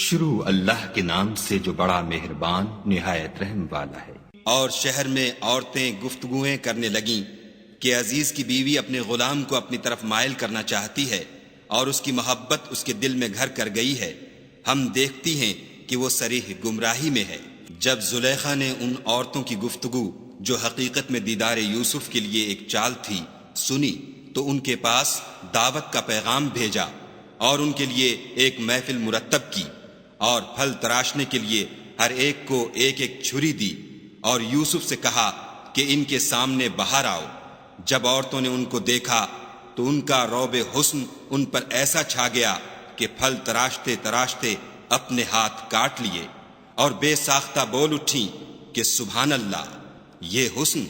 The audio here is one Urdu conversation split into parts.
شروع اللہ کے نام سے جو بڑا مہربان نہایت رحم والا ہے۔ اور شہر میں عورتیں گفتگویں کرنے لگیں کہ عزیز کی بیوی اپنے غلام کو اپنی طرف مائل کرنا چاہتی ہے اور اس کی محبت اس کے دل میں گھر کر گئی ہے، ہم دیکھتی ہیں کہ وہ صریح گمراہی میں ہے۔ جب زلیخا نے ان عورتوں کی گفتگو جو حقیقت میں دیدار یوسف کے لیے ایک چال تھی سنی تو ان کے پاس دعوت کا پیغام بھیجا اور ان کے لیے ایک محفل مرتب کی اور پھل تراشنے کے لیے ہر ایک کو ایک ایک چھری دی اور یوسف سے کہا کہ ان کے سامنے باہر آؤ۔ جب عورتوں نے ان کو دیکھا تو ان کا روب حسن ان پر ایسا چھا گیا کہ پھل تراشتے تراشتے اپنے ہاتھ کاٹ لیے اور بے ساختہ بول اٹھیں کہ سبحان اللہ، یہ حسن،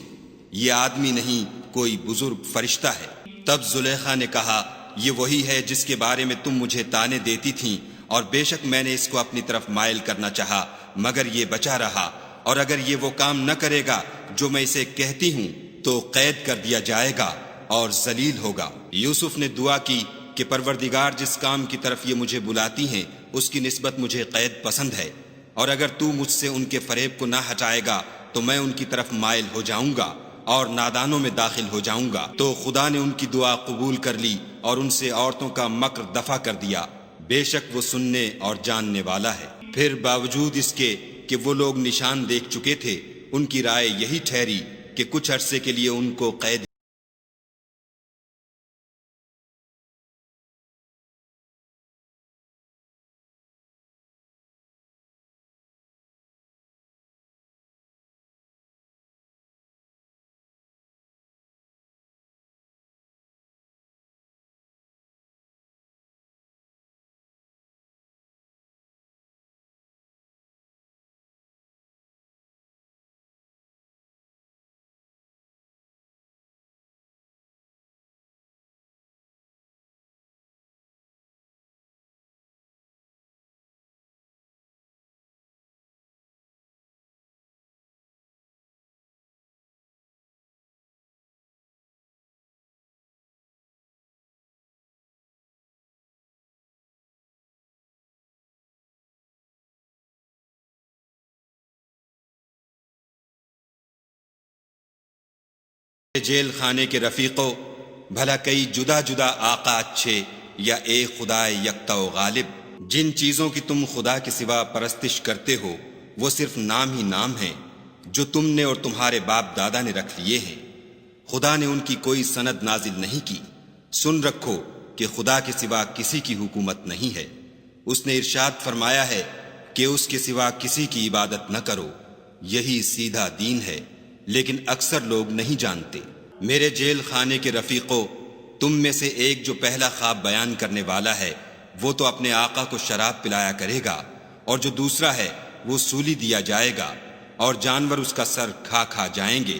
یہ آدمی نہیں کوئی بزرگ فرشتہ ہے۔ تب زلیخا نے کہا یہ وہی ہے جس کے بارے میں تم مجھے طعنے دیتی تھیں، اور بے شک میں نے اس کو اپنی طرف مائل کرنا چاہا مگر یہ بچا رہا، اور اگر یہ وہ کام نہ کرے گا جو میں اسے کہتی ہوں تو قید کر دیا جائے گا اور ذلیل ہوگا۔ یوسف نے دعا کی کہ پروردگار جس کام کی طرف یہ مجھے بلاتی ہیں اس کی نسبت مجھے قید پسند ہے، اور اگر تو مجھ سے ان کے فریب کو نہ ہٹائے گا تو میں ان کی طرف مائل ہو جاؤں گا اور نادانوں میں داخل ہو جاؤں گا۔ تو خدا نے ان کی دعا قبول کر لی اور ان سے عورتوں کا مکر دفع کر دیا، بے شک وہ سننے اور جاننے والا ہے۔ پھر باوجود اس کے کہ وہ لوگ نشان دیکھ چکے تھے، ان کی رائے یہی ٹھہری کہ کچھ عرصے کے لیے ان کو قید جیل خانے کے رفیقوں، بھلا کئی جدا جدا آقا اچھے یا ایک خدا یکتا و غالب؟ جن چیزوں کی تم خدا کے سوا پرستش کرتے ہو وہ صرف نام ہی نام ہیں جو تم نے اور تمہارے باپ دادا نے رکھ لیے ہیں، خدا نے ان کی کوئی سند نازل نہیں کی۔ سن رکھو کہ خدا کے سوا کسی کی حکومت نہیں ہے، اس نے ارشاد فرمایا ہے کہ اس کے سوا کسی کی عبادت نہ کرو، یہی سیدھا دین ہے، لیکن اکثر لوگ نہیں جانتے۔ میرے جیل خانے کے رفیقوں، تم میں سے ایک جو پہلا خواب بیان کرنے والا ہے وہ تو اپنے آقا کو شراب پلایا کرے گا، اور جو دوسرا ہے وہ سولی دیا جائے گا اور جانور اس کا سر کھا کھا جائیں گے۔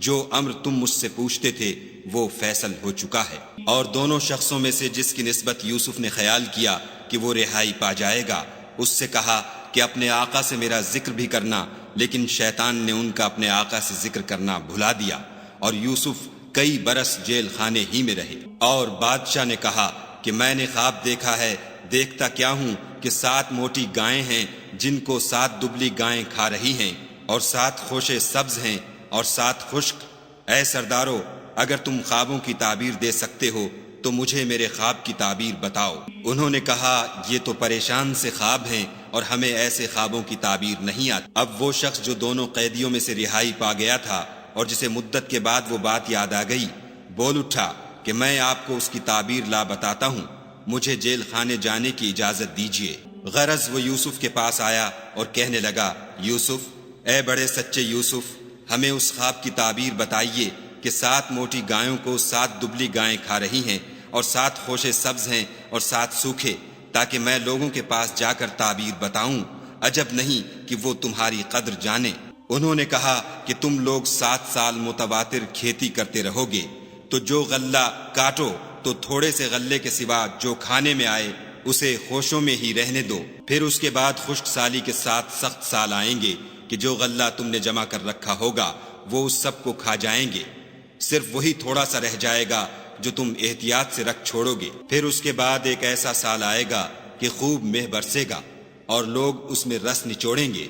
جو امر تم مجھ سے پوچھتے تھے وہ فیصل ہو چکا ہے۔ اور دونوں شخصوں میں سے جس کی نسبت یوسف نے خیال کیا کہ وہ رہائی پا جائے گا، اس سے کہا کہ اپنے آقا سے میرا ذکر بھی کرنا، لیکن شیطان نے ان کا اپنے آقا سے ذکر کرنا بھلا دیا، اور یوسف کئی برس جیل خانے ہی میں رہے۔ اور بادشاہ نے کہا کہ میں نے خواب دیکھا ہے، دیکھتا کیا ہوں کہ 7 موٹی گائیں ہیں جن کو 7 دبلی گائیں کھا رہی ہیں، اور 7 خوشے سبز ہیں اور 7 خشک۔ اے سردارو، اگر تم خوابوں کی تعبیر دے سکتے ہو تو مجھے میرے خواب کی تعبیر بتاؤ۔ انہوں نے کہا یہ تو پریشان سے خواب ہیں اور ہمیں ایسے خوابوں کی تعبیر نہیں آتی۔ اب وہ شخص جو دونوں قیدیوں میں سے رہائی پا گیا تھا اور جسے مدت کے بعد وہ بات یاد آ گئی، بول اٹھا کہ میں آپ کو اس کی تعبیر لا بتاتا ہوں، مجھے جیل خانے جانے کی اجازت دیجیے۔ غرض وہ یوسف کے پاس آیا اور کہنے لگا، یوسف، اے بڑے سچے یوسف، ہمیں اس خواب کی تعبیر بتائیے کہ 7 موٹی گایوں کو 7 دبلی گائیں کھا رہی ہیں، اور 7 خوشے سبز ہیں اور 7 سوکھے، تاکہ میں لوگوں کے پاس جا کر تعبیر بتاؤں، عجب نہیں کہ وہ تمہاری قدر جانے۔ انہوں نے کہا کہ تم لوگ 7 سال متواتر کھیتی کرتے رہو گے، تو جو غلہ کاٹو تو تھوڑے سے غلے کے سوا جو کھانے میں آئے اسے خوشوں میں ہی رہنے دو، پھر اس کے بعد خشک سالی کے ساتھ سخت سال آئیں گے کہ جو غلہ تم نے جمع کر رکھا ہوگا وہ اس سب کو کھا جائیں گے، صرف وہی تھوڑا سا رہ جائے گا جو تم احتیاط سے رکھ چھوڑو گے۔ پھر اس کے بعد ایک ایسا سال آئے گا کہ خوب مہ برسے گا، اور لوگ اس میں رس نچوڑیں گے۔